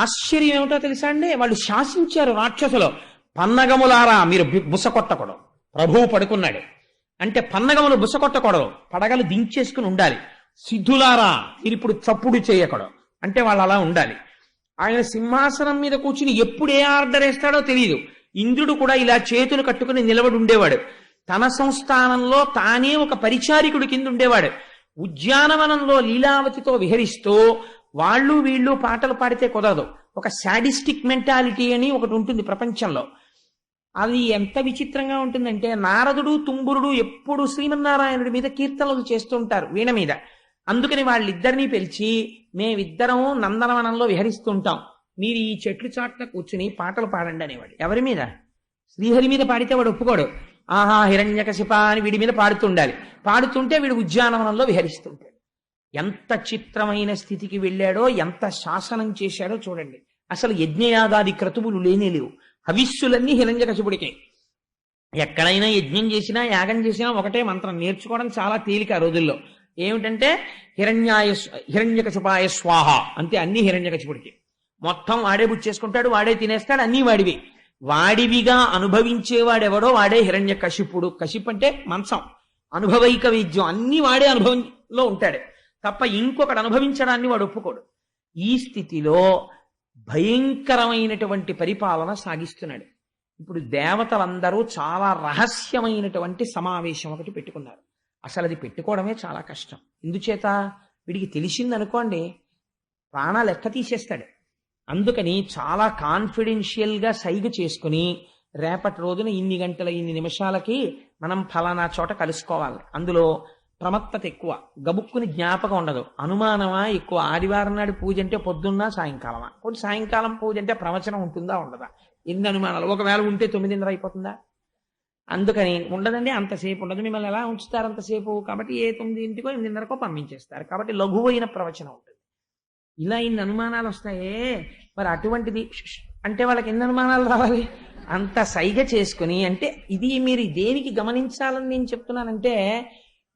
ఆశ్చర్యం ఏమిటో తెలుసా అండి, వాళ్ళు శాసించారు రాక్షసులు. పన్నగములారా మీరు బుసకొట్టకూడదు, ప్రభువు పడుకున్నాడు అంటే పన్నగములు బుసకొట్టకూడదు, పడగలు దించేసుకుని ఉండాలి. సిద్ధులారా మీరు ఇప్పుడు చప్పుడు చేయకూడదు అంటే వాళ్ళు అలా ఉండాలి. ఆయన సింహాసనం మీద కూర్చుని ఎప్పుడు ఏ ఆర్డర్ వేస్తాడో తెలియదు. ఇంద్రుడు కూడా ఇలా చేతులు కట్టుకుని నిలబడి ఉండేవాడు. తన సంస్థానంలో తానే ఒక పరిచారికుడి కింద ఉండేవాడు. ఉద్యానవనంలో లీలావతితో విహరిస్తూ వాళ్ళు వీళ్ళు పాటలు పాడితే కుదరదు. ఒక శాడిస్టిక్ మెంటాలిటీ అని ఒకటి ఉంటుంది ప్రపంచంలో. అది ఎంత విచిత్రంగా ఉంటుందంటే, నారదుడు తుంబురుడు ఎప్పుడు శ్రీమన్నారాయణుడి మీద కీర్తనలు చేస్తుంటారు వీణ మీద. అందుకని వాళ్ళిద్దరినీ పిలిచి, మేమిద్దరం నందనవనంలో విహరిస్తుంటాం, మీరు ఈ చెట్లు చాటున కూర్చుని పాటలు పాడండి అనేవాడు. ఎవరి మీద? శ్రీహరి మీద పాడితే వాడు ఒప్పుకోడు. ఆహా హిరణ్యకశిప అని వీడి మీద పాడుతుండాలి. పాడుతుంటే వీడు ఉద్యానవనంలో విహరిస్తుంటాడు. ఎంత చిత్రమైన స్థితికి వెళ్ళాడో, ఎంత శాసనం చేశాడో చూడండి. అసలు యజ్ఞయాగాది క్రతువులు లేనే లేవు. హవిస్సులన్నీ హిరణ్యకశిపుడికే. ఎక్కడైనా యజ్ఞం చేసినా యాగం చేసినా ఒకటే మంత్రం, నేర్చుకోవడం చాలా తేలిక ఆ రోజుల్లో. ఏమిటంటే హిరణ్యకశిపాయ స్వాహ అంతే. అన్ని హిరణ్యకశిపుడికి. మొత్తం వాడే బుచ్చేసుకుంటాడు, వాడే తినేస్తాడు, అన్నీ వాడివి. వాడివిగా అనుభవించేవాడెవడో వాడే హిరణ్యకశిపుడు. కశిప్ అంటే మంచం, అనుభవైక వైద్యం, అన్ని వాడే అనుభవంలో ఉంటాడు తప్ప ఇంకొకటి అనుభవించడాన్ని వాడు ఒప్పుకోడు. ఈ స్థితిలో భయంకరమైనటువంటి పరిపాలన సాగిస్తున్నాడు. ఇప్పుడు దేవతలందరూ చాలా రహస్యమైనటువంటి సమావేశం ఒకటి పెట్టుకున్నారు. అసలు అది పెట్టుకోవడమే చాలా కష్టం. ఎందుచేత, వీడికి తెలిసిందనుకోండి ప్రాణాలు ఎక్క తీసేస్తాడు. అందుకని చాలా కాన్ఫిడెన్షియల్గా సైగ చేసుకుని, రేపటి రోజున ఇన్ని గంటల ఇన్ని నిమిషాలకి మనం ఫలానా చోట కలుసుకోవాలి. అందులో ప్రమత్తత ఎక్కువ, గబుక్కుని జ్ఞాపకం ఉండదు, అనుమానమా ఎక్కువ. ఆదివారం నాడు పూజ అంటే పొద్దున్న సాయంకాలమా, కొన్ని సాయంకాలం పూజ అంటే ప్రవచనం ఉంటుందా ఉండదా, ఎన్ని అనుమానాలు. ఒకవేళ ఉంటే 9:30 అయిపోతుందా? అందుకని ఉండదండి, అంతసేపు ఉండదు. మిమ్మల్ని ఎలా ఉంచుతారు అంతసేపు? కాబట్టి ఏ 9:00కో 8:30కో పంపించేస్తారు. కాబట్టి లఘువైన ప్రవచనం ఉంటుంది. ఇలా ఇన్ని అనుమానాలు వస్తాయే, మరి అటువంటిది అంటే వాళ్ళకి ఎన్ని అనుమానాలు రావాలి? అంత సైగ చేసుకుని. అంటే ఇది మీరు దేనికి గమనించాలని నేను చెప్తున్నానంటే,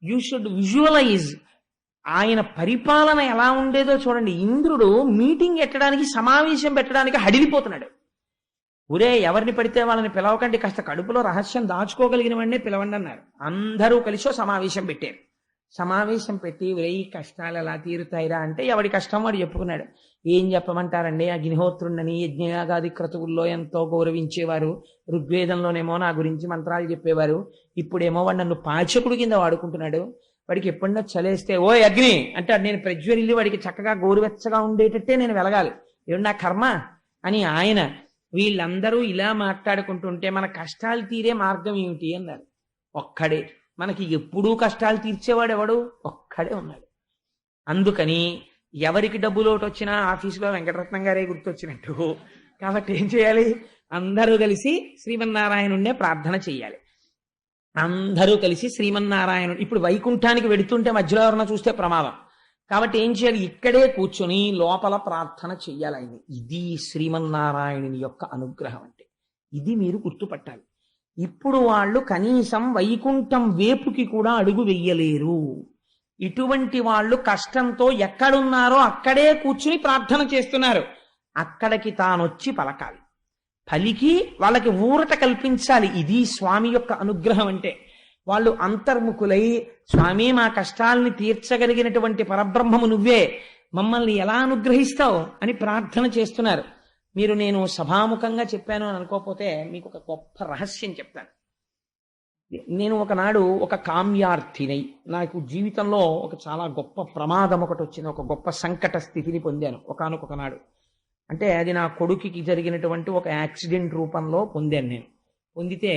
యూ షుడ్ విజువలైజ్ ఆయన పరిపాలన ఎలా ఉండేదో చూడండి. ఇంద్రుడు మీటింగ్ పెట్టడానికి, సమావేశం పెట్టడానికి హడిలిపోతున్నాడు. ఒరే ఎవరిని పడితే వాళ్ళని పిలవకండి, కాస్త కడుపులో రహస్యం దాచుకోగలిగిన వాడినే పిలవండి అన్నారు. అందరూ కలిసి సమావేశం పెట్టారు. సమావేశం పెట్టి, ఈ కష్టాలు ఎలా తీరుతాయిరా అంటే, ఎవడి కష్టం వాడు చెప్పుకున్నాడు. ఏం చెప్పమంటారండి, అగ్నిహోత్రుండని యజ్ఞయాగాది క్రతువుల్లో ఎంతో గౌరవించేవారు, ఋగ్వేదంలోనేమో నా గురించి మంత్రాలు చెప్పేవారు, ఇప్పుడేమో వాడు నన్ను పాచకుడు కింద వాడుకుంటున్నాడు. వాడికి ఎప్పుడన్నా చలేస్తే ఓ అగ్ని అంటే నేను ప్రజ్వరిల్లి వాడికి చక్కగా గోరువెచ్చగా ఉండేటట్టే నేను వెలగాలి, ఏమిటి నా కర్మ అని ఆయన. వీళ్ళందరూ ఇలా మాట్లాడుకుంటుంటే మన కష్టాలు తీరే మార్గం ఏమిటి అన్నారు. ఒక్కడే, మనకి ఎప్పుడూ కష్టాలు తీర్చేవాడు ఎవడు? ఒక్కడే ఉన్నాడు. అందుకని ఎవరికి డబ్బు లోటు వచ్చినా ఆఫీసులో వెంకటరత్నం గారే గుర్తొచ్చినట్టు. కాబట్టి ఏం చేయాలి? అందరూ కలిసి శ్రీమన్నారాయణుడినే ప్రార్థన చెయ్యాలి. అందరూ కలిసి శ్రీమన్నారాయణుడు. ఇప్పుడు వైకుంఠానికి వెడుతుంటే మధ్యలో ఎవరన్నా చూస్తే ప్రమాదం. కాబట్టి ఏం చేయాలి? ఇక్కడే కూర్చొని లోపల ప్రార్థన చెయ్యాలి ఆయన్ని. ఇది శ్రీమన్నారాయణుని యొక్క అనుగ్రహం అంటే. ఇది మీరు గుర్తుపట్టాలి. ఇప్పుడు వాళ్ళు కనీసం వైకుంఠం వేపుకి కూడా అడుగు వెయ్యలేరు. ఇటువంటి వాళ్ళు కష్టంతో ఎక్కడున్నారో అక్కడే కూర్చుని ప్రార్థన చేస్తున్నారు. అక్కడికి తానొచ్చి పలకాలి, పలికి వాళ్ళకి ఊరట కల్పించాలి. ఇది స్వామి యొక్క అనుగ్రహం అంటే. వాళ్ళు అంతర్ముఖులై, స్వామి మా కష్టాల్ని తీర్చగలిగినటువంటి పరబ్రహ్మము నువ్వే, మమ్మల్ని ఎలా అనుగ్రహిస్తావు అని ప్రార్థన చేస్తున్నారు. మీరు నేను సభాముఖంగా చెప్పాను అని అనుకోకపోతే మీకు ఒక గొప్ప రహస్యం చెప్తాను. నేను ఒకనాడు ఒక కామ్యార్థినై, నాకు జీవితంలో ఒక చాలా గొప్ప ప్రమాదం ఒకటి వచ్చింది, ఒక గొప్ప సంకట స్థితిని పొందాను ఒకానొక నాడు. అంటే అది నా కొడుకుకి జరిగినటువంటి ఒక యాక్సిడెంట్ రూపంలో పొందాను నేను. పొందితే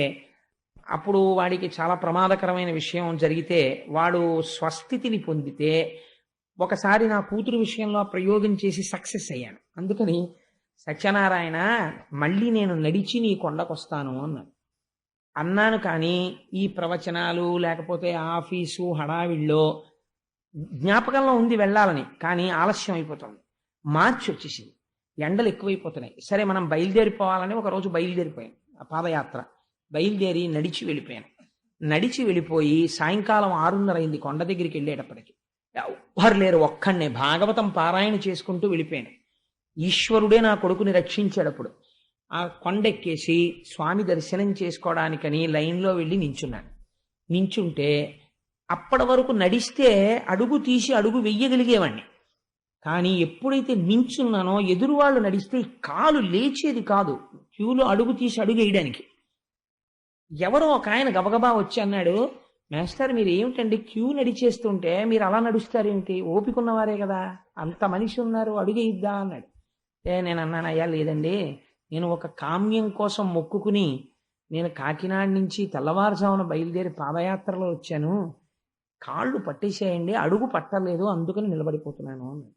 అప్పుడు వాడికి చాలా ప్రమాదకరమైన విషయం జరిగితే, వాడు స్వస్థితిని పొందితే, ఒకసారి నా కూతురు విషయంలో ప్రయోగం చేసి సక్సెస్ అయ్యాను. అందుకని సత్యనారాయణ మళ్ళీ నేను నడిచి నీ కొండకొస్తాను అన్నాను. కానీ ఈ ప్రవచనాలు లేకపోతే ఆఫీసు హడావిడిలో జ్ఞాపకంలో ఉంది వెళ్ళాలని, కానీ ఆలస్యం అయిపోతుంది. మార్చి వచ్చేసింది, ఎండలు ఎక్కువైపోతున్నాయి. సరే మనం బయలుదేరిపోవాలని ఒకరోజు బయలుదేరిపోయాను. పాదయాత్ర బయలుదేరి నడిచి వెళ్ళిపోయాను. నడిచి వెళ్ళిపోయి సాయంకాలం 6:30 అయింది. కొండ దగ్గరికి వెళ్ళేటప్పటికి ఎవ్వరు లేరు, ఒక్కడనే భాగవతం పారాయణ చేసుకుంటూ వెళ్ళిపోయాను. ఈశ్వరుడే నా కొడుకుని రక్షించాడు. అప్పుడు ఆ కొండెక్కేసి స్వామి దర్శనం చేసుకోవడానికని లైన్లో వెళ్ళి నించున్నాను. నించుంటే అప్పటి వరకు నడిస్తే అడుగు తీసి అడుగు వెయ్యగలిగేవాడిని. కానీ ఎప్పుడైతే నించున్నానో ఎదురు వాళ్ళు నడిస్తే కాలు లేచేది కాదు క్యూలో అడుగు తీసి అడుగు వేయడానికి. ఎవరో ఒక ఆయన గబగబా వచ్చి అన్నాడు, మాస్టర్ మీరు ఏమిటండి క్యూ నడిచేస్తుంటే మీరు అలా నడుస్తారేమిటి, ఓపిక ఉన్నవారే కదా, అంత మనిషి ఉన్నారు అడుగేయిద్దా అన్నాడు. నేను అన్నాను, అయ్యా లేదండి, నేను ఒక కామ్యం కోసం మొక్కుకుని నేను కాకినాడ నుంచి తెల్లవారుజామున బయలుదేరి పాదయాత్రలో వచ్చాను, కాళ్ళు పట్టేసేయండి, అడుగు పట్టలేదు, అందుకని నిలబడిపోతున్నాను అన్నాడు.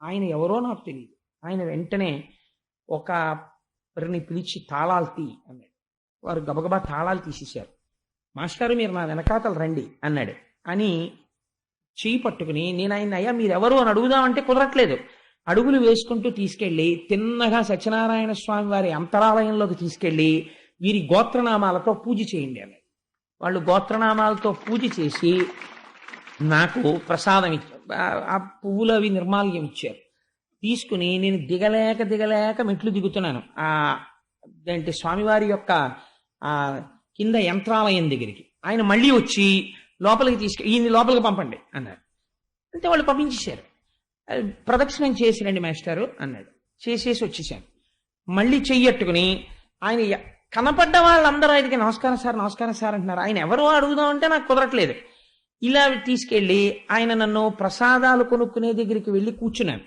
ఆయన ఎవరో నాకు తెలియదు. ఆయన వెంటనే ఒకరిని పిలిచి తాళాలు తీ అన్నాడు. వారు గబగబా తాళాలు తీసేశారు. మాస్టారు మీరు నా వెనకాతలు రండి అన్నాడు. అని చేయి పట్టుకుని నేను ఆయన అయ్యా మీరెవరు అని అడుగుదామంటే కుదరట్లేదు. అడుగులు వేసుకుంటూ తీసుకెళ్ళి తిన్నగా సత్యనారాయణ స్వామి వారి అంతరాలయంలోకి తీసుకెళ్ళి వీరి గోత్రనామాలతో పూజ చేయండి అన్నాడు. వాళ్ళు గోత్రనామాలతో పూజ చేసి నాకు ప్రసాదం ఇచ్చారు. ఆ పువ్వులు అవి నిర్మాల్యం ఇచ్చారు. తీసుకుని నేను దిగలేక మెట్లు దిగుతున్నాను ఏంటి స్వామివారి యొక్క ఆ కింద యంత్రాలయం దగ్గరికి. ఆయన మళ్ళీ వచ్చి లోపలికి ఈయన లోపలికి పంపండి అన్నారు. అంటే వాళ్ళు పంపించేశారు. ప్రదక్షిణం చేసిరండి మాస్టారు అన్నాడు. చేసేసి వచ్చేసాను. మళ్ళీ చెయ్యట్టుకుని ఆయన కనపడ్డ వాళ్ళందరూ ఆయనకి నమస్కారం సార్ అంటున్నారు. ఆయన ఎవరో అడుగుదామంటే నాకు కుదరట్లేదు. ఇలా తీసుకెళ్ళి ఆయన నన్ను ప్రసాదాలు కొనుక్కునే దగ్గరికి వెళ్ళి కూర్చున్నాను.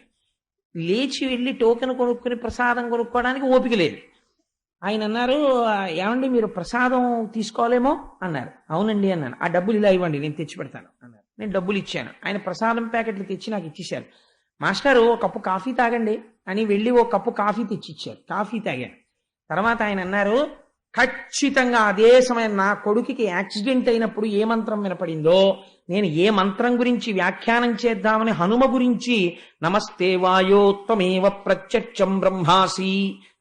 లేచి వెళ్ళి టోకెన్ కొనుక్కుని ప్రసాదం కొనుక్కోవడానికి ఓపిక లేదు. ఆయన అన్నారు, ఏమండి మీరు ప్రసాదం తీసుకోవాలేమో అన్నారు. అవునండి అన్నాను. ఆ డబ్బులు ఇలా ఇవ్వండి నేను తెచ్చి పెడతాను అన్నారు. నేను డబ్బులు ఇచ్చాను. ఆయన ప్రసాదం ప్యాకెట్లు తెచ్చి నాకు ఇచ్చేశారు. మాస్టారు ఒక కప్పు కాఫీ తాగండి అని వెళ్ళి ఒక కప్పు కాఫీ తెచ్చి ఇచ్చారు. కాఫీ తాగాను. తర్వాత ఆయన అన్నారు, ఖచ్చితంగా అదే సమయం నా కొడుకుకి యాక్సిడెంట్ అయినప్పుడు ఏ మంత్రం వినపడిందో నేను ఏ మంత్రం గురించి వ్యాఖ్యానం చేద్దామని హనుమ గురించి నమస్తే వాయోత్తమేవ ప్రత్యక్షం బ్రహ్మాసి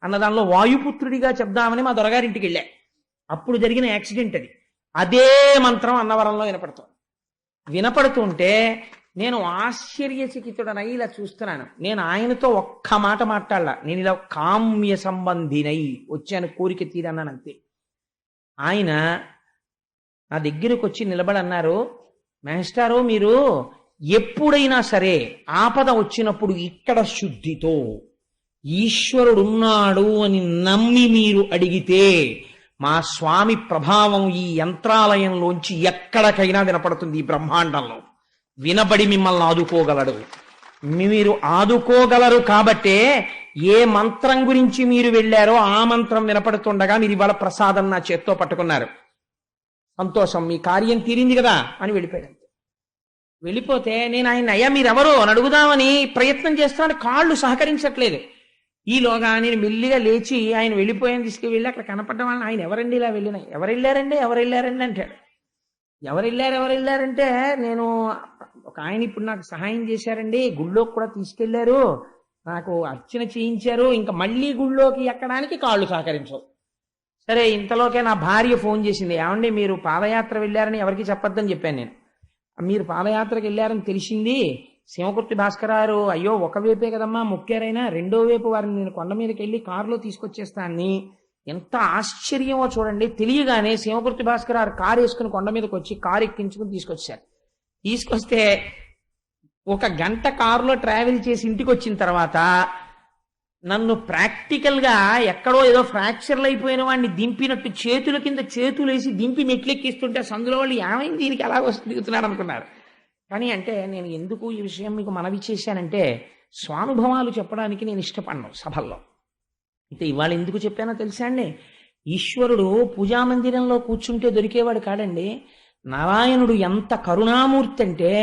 అన్న దానిలో వాయుపుత్రుడిగా చెప్దామని మా దొరగారింటికి వెళ్ళా. అప్పుడు జరిగిన యాక్సిడెంట్ అది. అదే మంత్రం అన్నవరంలో వినపడుతుంటే నేను ఆశ్చర్యచకితుడనై ఇలా చూస్తున్నాను. నేను ఆయనతో ఒక్క మాట మాట్లాడలా. నేను ఇలా కామ్య సంబంధినై వచ్చాను, కోరిక తీరన్నాను అంతే. ఆయన నా దగ్గరకు వచ్చి నిలబడి అన్నారు, మాస్టారు మీరు ఎప్పుడైనా సరే ఆపద వచ్చినప్పుడు ఇక్కడ శుద్ధితో ఈశ్వరుడున్నాడు అని నమ్మి మీరు అడిగితే మా స్వామి ప్రభావం ఈ యంత్రాలయంలోంచి ఎక్కడికైనా వినపడుతుంది. ఈ బ్రహ్మాండంలో వినబడి మిమ్మల్ని ఆదుకోగలడు. మీరు ఆదుకోగలరు కాబట్టే ఏ మంత్రం గురించి మీరు వెళ్ళారో ఆ మంత్రం వినపడుతుండగా మీరు ఇవాళ ప్రసాదం నా చేత్తో పట్టుకున్నారు. సంతోషం, మీ కార్యం తీరింది కదా అని వెళ్ళిపోయాడు. వెళ్ళిపోతే నేను ఆయన అయ్యా మీరెవరో అని అడుగుదామని ప్రయత్నం చేస్తున్నాను, కాళ్ళు సహకరించట్లేదు. ఈలోగా నేను మెల్లిగా లేచి ఆయన వెళ్ళిపోయాను తీసుకువెళ్ళి అక్కడ కనపడ్డ వాళ్ళని, ఆయన ఎవరండి ఇలా వెళ్ళినా, ఎవరు వెళ్ళారండి అంటాడు. ఎవరు వెళ్ళారంటే నేను ఒక ఆయన ఇప్పుడు నాకు సహాయం చేశారండి, గుళ్ళోకి కూడా తీసుకెళ్లారు, నాకు అర్చన చేయించారు, ఇంకా మళ్ళీ గుళ్ళోకి ఎక్కడానికి కాళ్ళు సహకరించవు. సరే ఇంతలోకే నా భార్య ఫోన్ చేసింది, ఏమండి మీరు పాదయాత్ర వెళ్ళారని ఎవరికి చెప్పొద్దని చెప్పాను నేను. మీరు పాదయాత్రకు వెళ్ళారని తెలిసింది, శివకుర్తి భాస్కరారు అయ్యో ఒకవైపే కదమ్మా మొక్కారైనా రెండో వైపు వారిని నేను కొండ మీదకి వెళ్ళి కారులో తీసుకొచ్చేస్తానని. ఎంత ఆశ్చర్యమో చూడండి. తెలియగానే శివకుర్తి భాస్కరారు కారు వేసుకుని కొండ మీదకి వచ్చి కారు ఎక్కించుకుని తీసుకొచ్చారు. తీసుకొస్తే 1 గంట కారులో ట్రావెల్ చేసి ఇంటికి వచ్చిన తర్వాత నన్ను ప్రాక్టికల్గా ఎక్కడో ఏదో ఫ్రాక్చర్లు అయిపోయిన వాడిని దింపినట్టు చేతుల కింద చేతులు వేసి దింపి మెట్లెక్కిస్తుంటే సందులో వాళ్ళు ఏమైంది దీనికి ఎలా దిగుతున్నారు అనుకున్నారు. కానీ అంటే నేను ఎందుకు ఈ విషయం మీకు మనవి చేశానంటే స్వానుభవాలు చెప్పడానికి నేను ఇష్టపడను సభల్లో. అయితే ఇవాళ ఎందుకు చెప్పానో తెలుసా అండి, ఈశ్వరుడు పూజామందిరంలో కూర్చుంటే దొరికేవాడు కాడండి. నారాయణుడు ఎంత కరుణామూర్తి అంటే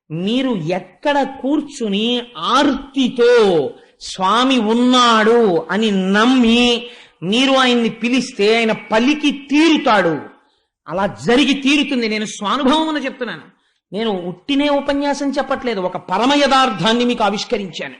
మీరు ఎక్కడ కూర్చుని ఆర్తితో స్వామి ఉన్నాడు అని నమ్మి మీరు ఆయన్ని పిలిస్తే ఆయన పలికి తీరుతాడు. అలా జరిగి తీరుతుంది. నేను స్వానుభవం చెప్తున్నాను. నేను ఉట్టినే ఉపన్యాసం చెప్పట్లేదు, ఒక పరమ యథార్థాన్ని మీకు ఆవిష్కరించాను.